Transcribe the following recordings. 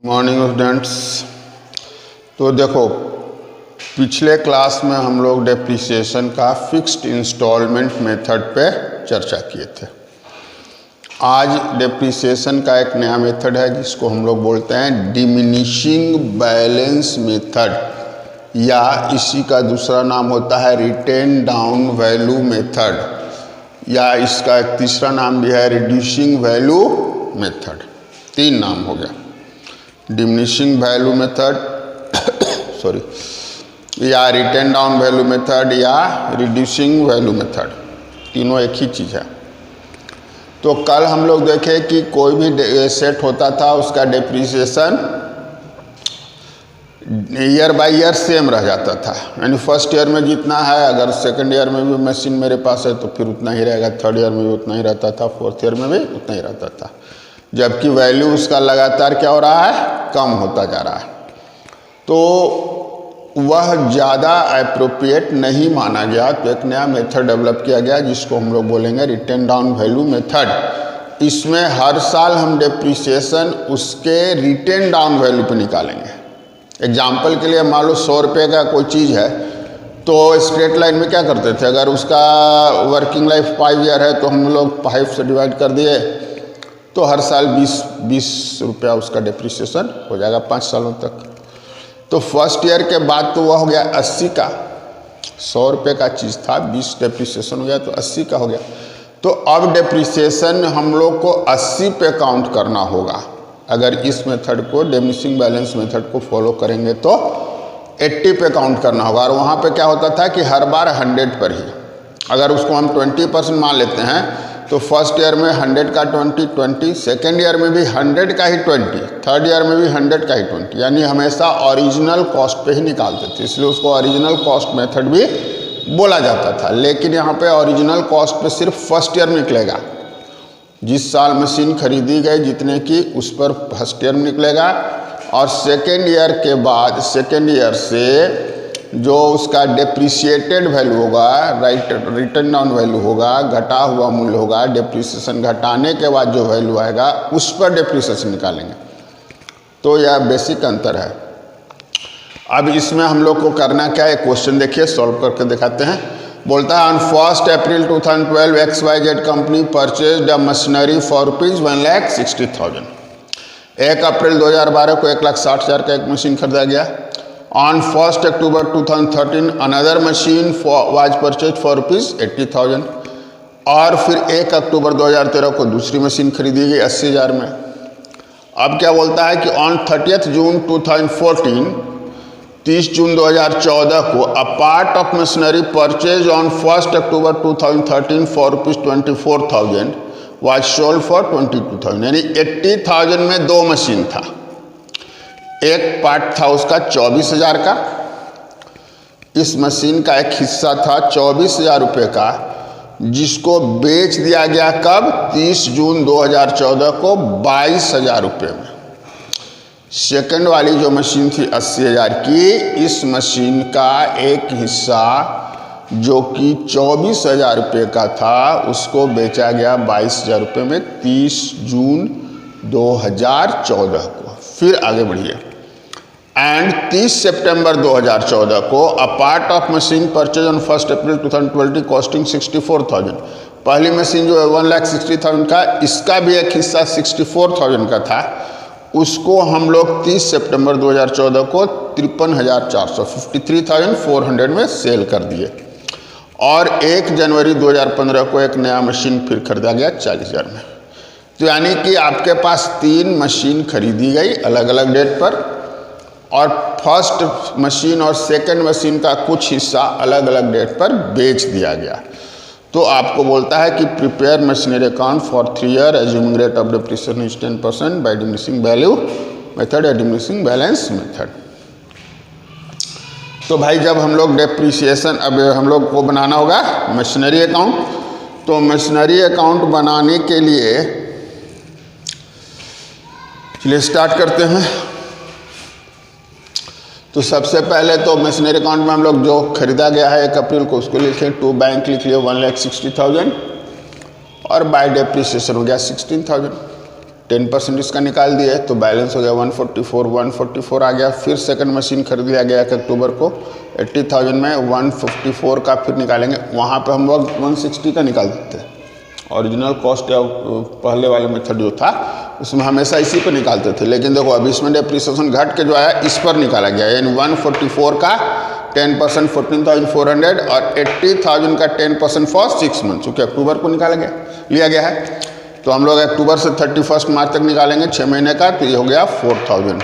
Morning students. तो देखो, पिछले क्लास में हम लोग डेप्रिसिएशन का फिक्स्ड इंस्टॉलमेंट मेथड पे चर्चा किए थे। आज डेप्रिसिएशन का एक नया मेथड है जिसको हम लोग बोलते हैं डिमिनिशिंग बैलेंस मेथड, या इसी का दूसरा नाम होता है रिटेन डाउन वैल्यू मेथड, या इसका एक तीसरा नाम भी है रिड्यूसिंग वैल्यू मेथड। तीन नाम हो गया, डिमिनिशिंग वैल्यू मेथड सॉरी, या रिटेन डाउन वैल्यू मेथड या रिड्यूसिंग वैल्यू मेथड, तीनों एक ही चीज़ है। तो कल हम लोग देखे कि कोई भी सेट होता था उसका depreciation year by year same रह जाता था, यानी फर्स्ट ईयर में जितना है, अगर सेकंड ईयर में भी मशीन मेरे पास है तो फिर उतना ही रहेगा, थर्ड ईयर में भी उतना ही रहता था, फोर्थ ईयर में भी उतना ही रहता था। जबकि वैल्यू उसका लगातार क्या हो रहा है, कम होता जा रहा है। तो वह ज़्यादा अप्रोप्रिएट नहीं माना गया, तो एक नया मेथड डेवलप किया गया जिसको हम लोग बोलेंगे रिटेन डाउन वैल्यू मेथड। इसमें हर साल हम डेप्रिसिएशन उसके रिटेन डाउन वैल्यू पे निकालेंगे। एग्जाम्पल के लिए मान लो 100 रुपये का कोई चीज़ है, तो स्ट्रेट लाइन में क्या करते थे, अगर उसका वर्किंग लाइफ 5 ईयर है तो हम लोग 5 से डिवाइड कर दिए, तो हर साल 20 रुपया उसका डेप्रिसिएशन हो जाएगा 5 सालों तक। तो फर्स्ट ईयर के बाद तो वह हो गया 80 का, 100 रुपये का चीज़ था, 20 डेप्रिसिएशन हो गया तो 80 का हो गया। तो अब डेप्रिसिएशन हम लोग को 80 पे काउंट करना होगा। अगर इस मेथड को, डिमिनिशिंग बैलेंस मेथड को फॉलो करेंगे तो 80 पे काउंट करना होगा। और वहाँ पे क्या होता था कि हर बार 100 पर ही, अगर उसको हम 20% मान लेते हैं तो फर्स्ट ईयर में 100 का 20, सेकेंड ईयर में भी 100 का ही 20, थर्ड ईयर में भी 100 का ही 20, यानी हमेशा ओरिजिनल कॉस्ट पे ही निकालते थे, इसलिए उसको ओरिजिनल कॉस्ट मेथड भी बोला जाता था। लेकिन यहाँ पे ओरिजिनल कॉस्ट पे सिर्फ फर्स्ट ईयर में निकलेगा, जिस साल मशीन खरीदी गई जितने की उस पर फर्स्ट ईयर में निकलेगा, और सेकेंड ईयर के बाद, सेकेंड ईयर से जो उसका डेप्रिसिएटेड वैल्यू होगा, रिटर्न डाउन वैल्यू होगा, घटा हुआ मूल्य होगा, डेप्रिसिएशन घटाने के बाद जो वैल्यू आएगा उस पर डेप्रिसिएशन निकालेंगे। तो यह बेसिक अंतर है। अब इसमें हम लोग को करना क्या है, क्वेश्चन देखिए, सॉल्व करके दिखाते हैं। बोलता है on 1 April 2012 XYZ company purchased a machinery for ₹1,60,000। 1 अप्रैल 2012 को 1,60,000 का एक मशीन खरीदा गया। On 1 October 2013 another machine was purchased for ₹80,000, और फिर 1 अक्टूबर 2013 को दूसरी मशीन खरीदी गई 80,000 में। अब क्या बोलता है कि ऑन 30 जून 2014, 30 जून 2014 को a part of machinery purchase on 1 October 2013 for ₹24,000 was sold for ₹22,000, यानी 80,000 में दो मशीन था। एक पार्ट था उसका 24,000 का, इस मशीन का एक हिस्सा था 24,000 रुपये का, जिसको बेच दिया गया कब, 30 जून 2014 को 22,000 रुपये में। सेकंड वाली जो मशीन थी 80,000 की, इस मशीन का एक हिस्सा जो कि 24,000 रुपये का था, उसको बेचा गया 22,000 रुपये में 30 जून 2014 को। फिर आगे बढ़िए, एंड 30 सितंबर 2014 को a part of machine purchase on 1 April 2020 costing 64,000। पहली मशीन जो है 1,60,000 का, इसका भी एक हिस्सा 64,000 का था, उसको हम लोग 30 सितंबर 2014 को 53,400 53,400 में सेल कर दिए। और 1 जनवरी 2015 को एक नया मशीन फिर खरीदा गया 40,000 में। तो यानी कि आपके पास 3 मशीन खरीदी गई अलग अलग डेट पर, और फर्स्ट मशीन और सेकंड मशीन का कुछ हिस्सा अलग अलग डेट पर बेच दिया गया। तो आपको बोलता है कि prepare machinery account for 3 year assuming rate of depreciation is 10% by diminishing value method या डिमिनिशिंग बैलेंस मेथड। तो भाई जब हम लोग डेप्रिसिएशन, अब हम लोग को बनाना होगा मशीनरी अकाउंट। तो मशीनरी अकाउंट बनाने के लिए चलिए स्टार्ट करते हैं। तो सबसे पहले तो मशीनरी अकाउंट में हम लोग जो खरीदा गया है 1 अप्रैल को, उसको लिखें टू बैंक लिख लिया 1,60,000, और बाय डेप्रिसिएशन हो गया 16,000। 10% इसका निकाल दिए तो बैलेंस हो गया 144 आ गया। फिर सेकंड मशीन खरीद लिया गया 1 अक्टूबर को 80,000 में 154 का फिर निकालेंगे। वहाँ पे हम लोग 160 का निकाल देते हैं। ओरिजिनल कॉस्ट या पहले वाले मेथड जो था उसमें हमेशा इसी पर निकालते थे, लेकिन देखो अब इसमें डेप्रिसिएशन घट के जो आया इस पर निकाला गया, यानी 144 का 10% 14,400 और 80,000 का 10% फॉर 6 मंथ, चूँकि अक्टूबर को निकाला गया लिया गया है। तो हम लोग अक्टूबर से 31 मार्च तक निकालेंगे 6 महीने का, तो ये हो गया 4,000।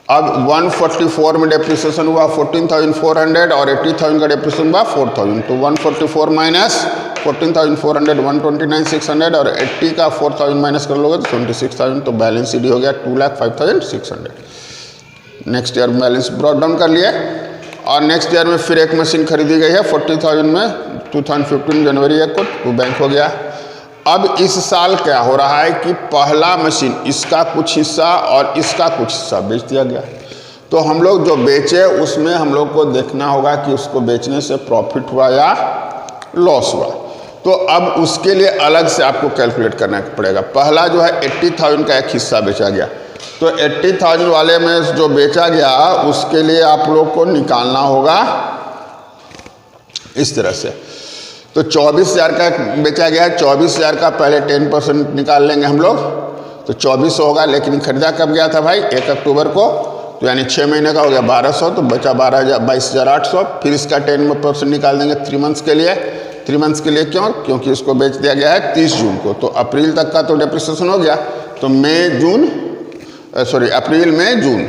अब 144 में डेप्रिसिएशन हुआ 14,400 और 80,000 का डेप्रिसिएशन हुआ 4,000, तो 144 माइनस 14,400 129,600 और 80 का 4,000 माइनस कर लोगे तो 26,000, तो बैलेंस शीट हो गया 2,05,600। Next year balance brought down कर लिया और नेक्स्ट ईयर में फिर एक मशीन खरीदी गई है 40,000 में 2015 जनवरी 1 को, वो बैंक हो गया। अब इस साल क्या हो रहा है कि पहला मशीन इसका कुछ हिस्सा और इसका कुछ हिस्सा बेच दिया गया, तो हम लोग जो बेचे उसमें हम लोग को देखना होगा कि उसको बेचने से प्रॉफिट हुआ या लॉस हुआ। तो अब उसके लिए अलग से आपको कैलकुलेट करना पड़ेगा। पहला जो है 80,000 का एक हिस्सा बेचा गया, तो 80,000 वाले में जो बेचा गया उसके लिए आप लोग को निकालना होगा इस तरह से। तो 24,000 का बेचा गया है, 24,000 का पहले 10% निकाल लेंगे हम लोग, तो 2400 होगा। लेकिन खरीदा कब गया था भाई 1 अक्टूबर को, तो यानी 6 महीने का हो गया 1200, तो बचा 22,800। फिर इसका 10% निकाल देंगे 3 मंथ्स के लिए। 3 मंथ्स के लिए क्यों? क्योंकि इसको बेच दिया गया है 30 जून को, तो अप्रैल तक का तो डेप्रिसिएशन हो गया, तो अप्रैल मई जून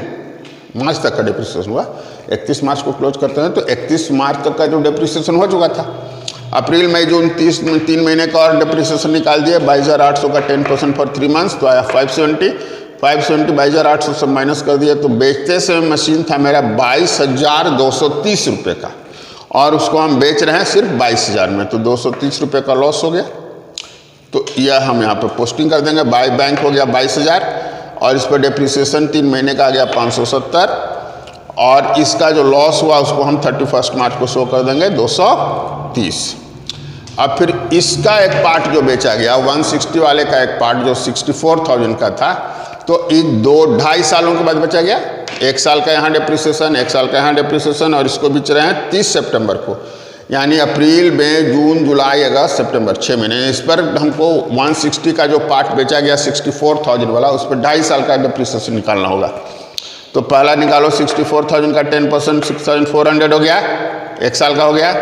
मार्च तक का डेप्रिसिएशन हुआ। 31 मार्च को क्लोज करते हैं तो 31 मार्च तक का जो डेप्रिसिएशन हो चुका था। अप्रैल मई जून 3 महीने का और डेप्रिसिएशन निकाल दिए 22,800 का 10% फॉर 3 मंथ्स, तो आया 570 22,800 से माइनस कर दिया, तो बेचते समय मशीन था मेरा 22,230 रुपये का और उसको हम बेच रहे हैं सिर्फ 22,000 में, तो 230 रुपये का लॉस हो गया। तो यह हम यहाँ पर पोस्टिंग कर देंगे। बाय बैंक हो गया 22,000 और इस पर डेप्रिसिएशन 3 महीने का आ गया 570 और इसका जो लॉस हुआ उसको हम 31 मार्च को शो कर देंगे 230। अब फिर इसका एक पार्ट जो बेचा गया 160 वाले का एक पार्ट जो 64,000 का था, तो इन 2-2.5 सालों के बाद बचा गया। 1 साल का यहाँ डेप्रिसिएशन, 1 साल का यहाँ डेप्रिसिएशन, और इसको बेच रहे हैं 30 सितंबर को, यानी अप्रैल मई जून जुलाई अगस्त सितंबर 6 महीने। इस पर हमको 160 का जो पार्ट बेचा गया 64,000 वाला, उस पर 2.5 साल का डेप्रिसिएशन निकालना होगा। तो पहला निकालो 64,000 का 10% 6,400 हो गया, 1 साल का हो गया,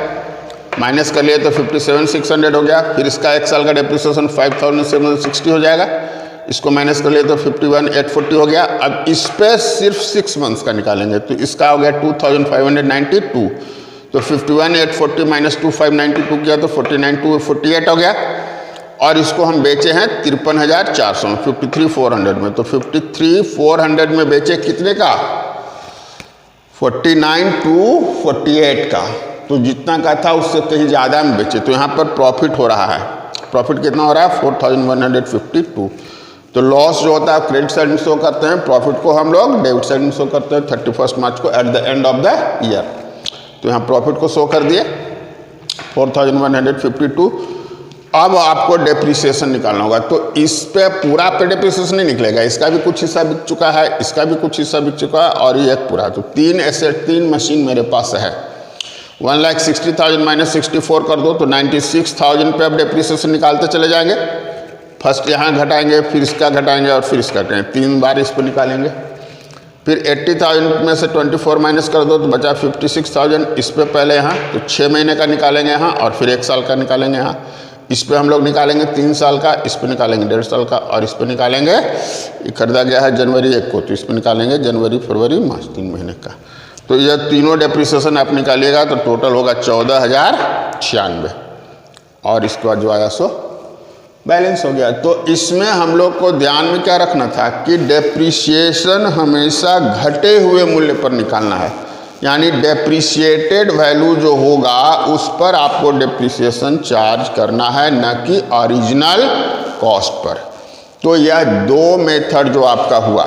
माइनस कर लिए तो 57,600 हो गया। फिर इसका 1 साल का डेप्रिसिएशन 5,760 हो जाएगा, इसको माइनस कर लिए तो 51,840 हो गया। अब इस पे सिर्फ 6 मंथ्स का निकालेंगे, तो इसका हो गया 2,592, तो 51,840 माइनस 2,592 किया तो 49,248 हो गया। और इसको हम बेचे हैं 53,400 में 53,400 में, तो 53,400 में बेचे कितने का 49,248 का, तो जितना का था उससे कहीं ज़्यादा में बेचे, तो यहाँ पर प्रॉफिट हो रहा है। प्रॉफिट कितना हो रहा है 4,152। तो लॉस जो होता है क्रेडिट साइड में शो करते हैं, प्रॉफिट को हम लोग डेबिट साइड में शो करते हैं 31 मार्च को at the end of the year. तो यहाँ प्रॉफिट को शो कर दिए 4,152। अब आपको डेप्रिसिएशन निकालना होगा, तो इस पे पूरा पे डेप्रिसिएशन नहीं निकलेगा, इसका भी कुछ हिस्सा बिक चुका है, इसका भी कुछ हिस्सा बिक चुका है और ये एक पूरा। तो 3 मशीन मेरे पास है। 1,60,000 माइनस 64 कर दो तो 96,000 पे अब डेप्रिसिएशन निकालते चले जाएंगे। फर्स्ट यहाँ घटाएंगे, फिर इसका घटाएंगे और फिर इसका घटाएंगे, 3 बार इस पर निकालेंगे। फिर 80,000 में से 24 माइनस कर दो तो बचा 56,000, इस पे पहले यहाँ तो 6 महीने का निकालेंगे यहाँ और फिर 1 साल का निकालेंगे यहाँ। इस पे हम लोग निकालेंगे 3 साल का, इस पे निकालेंगे 1.5 साल का और इस पे निकालेंगे, ये खरीदा गया है जनवरी 1 को, तो इस पे निकालेंगे जनवरी फरवरी मार्च 3 महीने का। तो यह तीनों डेप्रिसिएशन आप निकालिएगा तो टोटल होगा 14,096 और इसके बाद जो आया सो बैलेंस हो गया। तो इसमें हम लोग को ध्यान में क्या रखना था कि डेप्रिसिएशन हमेशा घटे हुए मूल्य पर निकालना है, यानी डेप्रिसिएटेड वैल्यू जो होगा उस पर आपको डेप्रिसिएशन चार्ज करना है, न कि ओरिजिनल कॉस्ट पर। तो यह 2 मेथड जो आपका हुआ,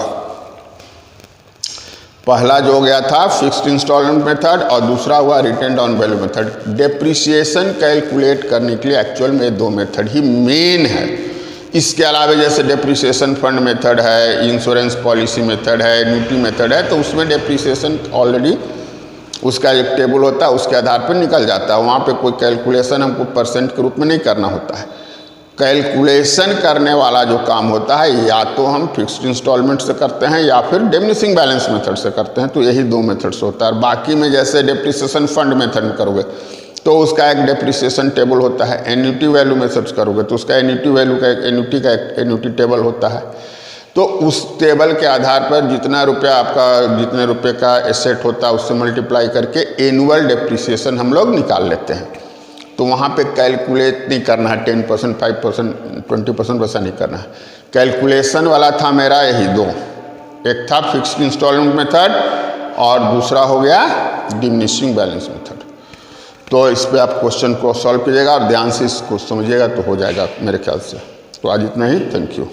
पहला जो हो गया था फिक्स्ड इंस्टॉलमेंट मेथड और दूसरा हुआ return down value method. Depreciation calculate करने के लिए एक्चुअल में 2 मेथड ही मेन है। इसके अलावा जैसे डेप्रिसिएशन फंड मेथड है, इंश्योरेंस पॉलिसी मेथड है, एन्युटी मेथड है, तो उसमें डेप्रिसिएशन ऑलरेडी उसका एक टेबल होता है, उसके आधार पर निकल जाता है। वहाँ पे कोई कैलकुलेशन हमको परसेंट के रूप में नहीं करना होता है। कैलकुलेशन करने वाला जो काम होता है या तो हम फिक्स्ड इंस्टॉलमेंट से करते हैं या फिर डिमिनिशिंग बैलेंस मेथड से करते हैं। तो यही दो मेथड्स होता है। बाकी में जैसे डेप्रिसिएशन फंड मेथड में करोगे तो उसका एक डेप्रिसिएशन टेबल होता है। एन्युटी वैल्यू मेथड्स करोगे तो उसका एन्युटी वैल्यू का एक एन्युटी टेबल होता है। तो उस टेबल के आधार पर जितने रुपये का एसेट होता है उससे मल्टीप्लाई करके एनुअल डेप्रिसिएशन हम लोग निकाल लेते हैं। तो वहाँ पे कैलकुलेट नहीं करना है 10%, 5%, 20% वैसा नहीं करना है। कैलकुलेशन वाला था मेरा यही दो, एक था फिक्स्ड इंस्टॉलमेंट मेथड और दूसरा हो गया डिमिनिशिंग बैलेंस मेथड। तो इस पे आप क्वेश्चन को सॉल्व कीजिएगा और ध्यान से इसको समझिएगा तो हो जाएगा मेरे ख्याल से। तो आज इतना ही, थैंक यू।